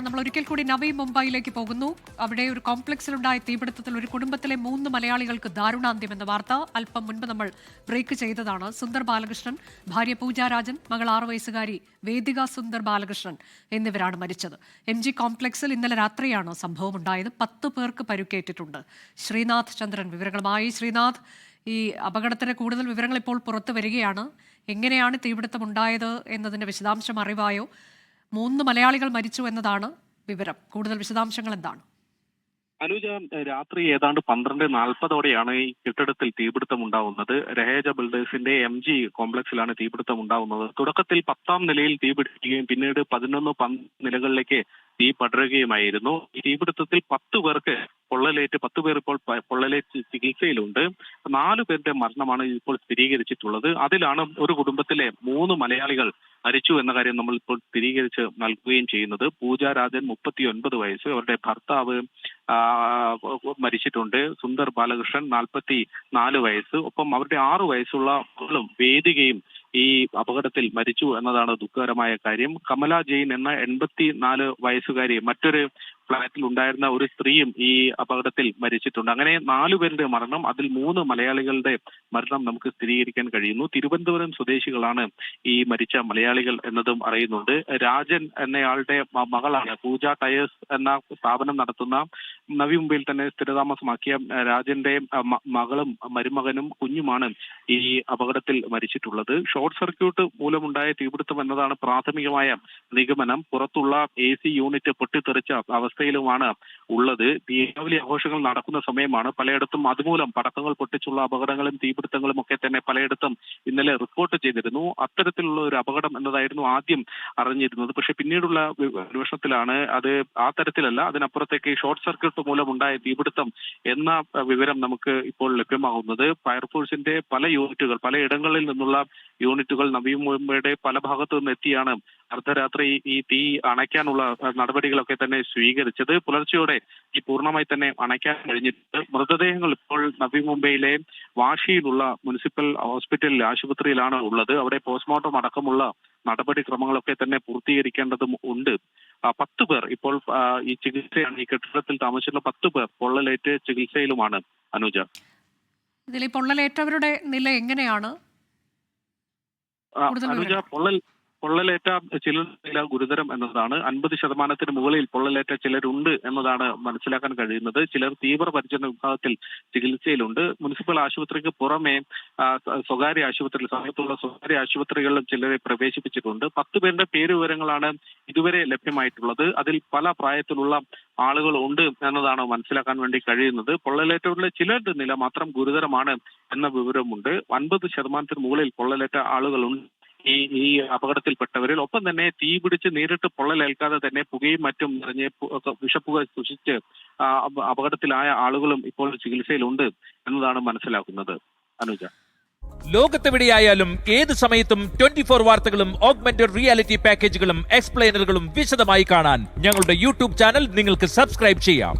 നമ്മൾ ഒരിക്കൽ കൂടി നവി മുംബൈയിലേക്ക് പോകുന്നു. അവിടെ ഒരു കോംപ്ലക്സിലുണ്ടായ തീപിടുത്തത്തിൽ ഒരു കുടുംബത്തിലെ 3 മലയാളികൾക്ക് ദാരുണാന്ത്യം എന്ന വാർത്ത അല്പം മുൻപ് നമ്മൾ ബ്രേക്ക് ചെയ്തതാണ്. സുന്ദർ ബാലകൃഷ്ണൻ, ഭാര്യ പൂജ രാജൻ, മകൾ 6 വയസ്സുകാരി വേദിക സുന്ദർ ബാലകൃഷ്ണൻ എന്നിവരാണ് മരിച്ചത്. MG കോംപ്ലക്സിൽ ഇന്നലെ രാത്രിയാണ് സംഭവം ഉണ്ടായത്. 10 പേർക്ക് പരുക്കേറ്റിട്ടുണ്ട്. ശ്രീനാഥ് ചന്ദ്രൻ വിവരങ്ങളുമായി. ശ്രീനാഥ്, ഈ അപകടത്തിന് കൂടുതൽ വിവരങ്ങൾ ഇപ്പോൾ പുറത്തു വരികയാണ്. എങ്ങനെയാണ് തീപിടുത്തം ഉണ്ടായത് എന്നതിന്റെ വിശദാംശം അറിവായോ? 3 മലയാളികൾ മരിച്ചു എന്നതാണ് വിവരം. കൂടുതൽ വിശദാംശങ്ങൾ എന്താണ്? അനുജ, രാത്രി ഏതാണ്ട് 12:40 ഈ കെട്ടിടത്തിൽ തീപിടുത്തം ഉണ്ടാവുന്നത്. രഹേജ ബിൽഡേഴ്സിന്റെ MG കോംപ്ലക്സിലാണ് തീപിടുത്തം ഉണ്ടാവുന്നത്. തുടക്കത്തിൽ 10ാം നിലയിൽ തീപിടിക്കുകയും പിന്നീട് 11, 12 നിലകളിലേക്ക് തീ പടരുകയുമായിരുന്നു. ഈ തീപിടുത്തത്തിൽ 10 പേർക്ക് പൊള്ളലേറ്റ്, 10 പേർ ഇപ്പോൾ പൊള്ളലേറ്റ് ചികിത്സയിലുണ്ട്. 4 പേരുടെ മരണമാണ് ഇപ്പോൾ സ്ഥിരീകരിച്ചിട്ടുള്ളത്. അതിലാണ് ഒരു കുടുംബത്തിലെ 3 മലയാളികൾ മരിച്ചു എന്ന കാര്യം നമ്മൾ ഇപ്പോൾ സ്ഥിരീകരിച്ച് നൽകുകയും ചെയ്യുന്നത്. പൂജ രാജൻ 39 വയസ്സ്, അവരുടെ ഭർത്താവ് മരിച്ചിട്ടുണ്ട്. സുന്ദർ ബാലകൃഷ്ണൻ 44 വയസ്സ്, ഒപ്പം അവരുടെ 6 വയസ്സുള്ള മകളും വേദികയും ഈ അപകടത്തിൽ മരിച്ചു എന്നതാണ് ദുഃഖകരമായ കാര്യം. കമല ജെയിൻ എന്ന 84 വയസ്സുകാരി, മറ്റൊരു ഫ്ളാറ്റിൽ ഉണ്ടായിരുന്ന ഒരു സ്ത്രീയും ഈ അപകടത്തിൽ മരിച്ചിട്ടുണ്ട്. അങ്ങനെ 4 പേരുടെ മരണം, അതിൽ 3 മലയാളികളുടെ മരണം നമുക്ക് സ്ഥിരീകരിക്കാൻ കഴിയുന്നു. തിരുവനന്തപുരം സ്വദേശികളാണ് ഈ മരിച്ച മലയാളികൾ എന്നതും അറിയുന്നുണ്ട്. രാജൻ എന്നയാളുടെ മകളാണ് പൂജ ടയേഴ്സ് എന്ന സ്ഥാപനം നടത്തുന്ന നവി മുംബൈയിൽ തന്നെ സ്ഥിരതാമസമാക്കിയ രാജന്റെ മകളും മരുമകനും കുഞ്ഞുമാണ് ഈ അപകടത്തിൽ മരിച്ചിട്ടുള്ളത്. ഷോർട്ട് സർക്യൂട്ട് മൂലമുണ്ടായ തീപിടുത്തം എന്നതാണ് പ്രാഥമികമായ നിഗമനം. പുറത്തുള്ള AC യൂണിറ്റ് പൊട്ടിത്തെറിച്ച അവസ്ഥയിലുമാണ് ഉള്ളത്. ദീപാവലി ആഘോഷങ്ങൾ നടക്കുന്ന സമയമാണ്. പലയിടത്തും അതുമൂലം പടക്കങ്ങൾ പൊട്ടിച്ചുള്ള അപകടങ്ങളും തീപിടുത്തങ്ങളും ഒക്കെ തന്നെ പലയിടത്തും ഇന്നലെ റിപ്പോർട്ട് ചെയ്തിരുന്നു. അത്തരത്തിലുള്ള ഒരു അപകടം എന്നതായിരുന്നു ആദ്യം അറിഞ്ഞിരുന്നത്. പക്ഷെ പിന്നീടുള്ള അന്വേഷണത്തിലാണ് അത് ആ തരത്തിലല്ല, അതിനപ്പുറത്തേക്ക് ഷോർട്ട് സർക്യൂട്ട് മൂലമുണ്ടായ തീപിടുത്തം എന്ന വിവരം നമുക്ക് ഇപ്പോൾ ലഭ്യമാകുന്നത്. ഫയർഫോഴ്സിന്റെ പല യൂണിറ്റുകൾ, പലയിടങ്ങളിൽ നിന്നുള്ള യൂണിറ്റുകൾ നവി മുംബൈയുടെ പല ഭാഗത്തു നിന്ന് എത്തിയാണ് അർദ്ധരാത്രി ഈ തീ അണയ്ക്കാനുള്ള നടപടികളൊക്കെ തന്നെ സ്വീകരിച്ചത്. പുലർച്ചെയോടെ ഈ പൂർണ്ണമായി തന്നെ അണയ്ക്കാൻ കഴിഞ്ഞിട്ടുണ്ട്. മൃതദേഹങ്ങൾ ഇപ്പോൾ നവി മുംബൈയിലെ വാഷിയിലുള്ള മുനിസിപ്പൽ ഹോസ്പിറ്റലിൽ, ആശുപത്രിയിലാണ് ഉള്ളത്. അവിടെ പോസ്റ്റ്മോർട്ടം അടക്കമുള്ള നടപടിക്രമങ്ങളൊക്കെ തന്നെ പൂർത്തീകരിക്കേണ്ടതും ഉണ്ട്. 10 പേർ ഇപ്പോൾ ഈ ചികിത്സയാണ്, ഈ കെട്ടിടത്തിൽ താമസിക്കുന്ന 10 പേർ പൊള്ളലേറ്റ് ചികിത്സയിലുമാണ്. അനുജ, ഇതിൽ പൊള്ളലേറ്റവരുടെ നില എങ്ങനെയാണ്? അനുജ, പൊള്ളലേറ്റ ചിലരുടെ നില ഗുരുതരം എന്നതാണ്. 50% മുകളിൽ പൊള്ളലേറ്റ ചിലരുണ്ട് എന്നതാണ് മനസ്സിലാക്കാൻ കഴിയുന്നത്. ചിലർ തീവ്രപരിചരണ വിഭാഗത്തിൽ ചികിത്സയിലുണ്ട്. മുനിസിപ്പൽ ആശുപത്രിക്ക് പുറമെ സ്വകാര്യ ആശുപത്രിയിൽ, സമയത്തുള്ള സ്വകാര്യ ആശുപത്രികളിലും ചിലരെ പ്രവേശിപ്പിച്ചിട്ടുണ്ട്. 10 പേരുടെ പേര് വിവരങ്ങളാണ് ഇതുവരെ ലഭ്യമായിട്ടുള്ളത്. അതിൽ പല പ്രായത്തിലുള്ള ആളുകൾ ഉണ്ട് എന്നതാണ് മനസ്സിലാക്കാൻ വേണ്ടി കഴിയുന്നത്. പൊള്ളലേറ്റവരുടെ ചിലരുടെ നില മാത്രം ഗുരുതരമാണ് എന്ന വിവരമുണ്ട്. 50% മുകളിൽ പൊള്ളലേറ്റ ആളുകളുണ്ട് ഈ അപകടത്തിൽപ്പെട്ടവരിൽ. ഒപ്പം തന്നെ തീ പിടിച്ച് നേരിട്ട് പൊള്ളലേൽക്കാതെ തന്നെ പുകയും മറ്റും നിറഞ്ഞ് വിഷപ്പുക സൂക്ഷിച്ച് അപകടത്തിലായ ആളുകളും ഇപ്പോൾ ചികിത്സയിലുണ്ട് എന്നതാണ് മനസ്സിലാക്കുന്നത്. അനുജ, ലോകത്തെവിടെയായാലും ഏത് സമയത്തും 24 വാർത്തകളും ഓഗ്മെന്റഡ് റിയാലിറ്റി പാക്കേജുകളും എക്സ്പ്ലെയിനറുകളും വിശദമായി കാണാൻ ഞങ്ങളുടെ YouTube ചാനൽ നിങ്ങൾക്ക് സബ്സ്ക്രൈബ് ചെയ്യാം.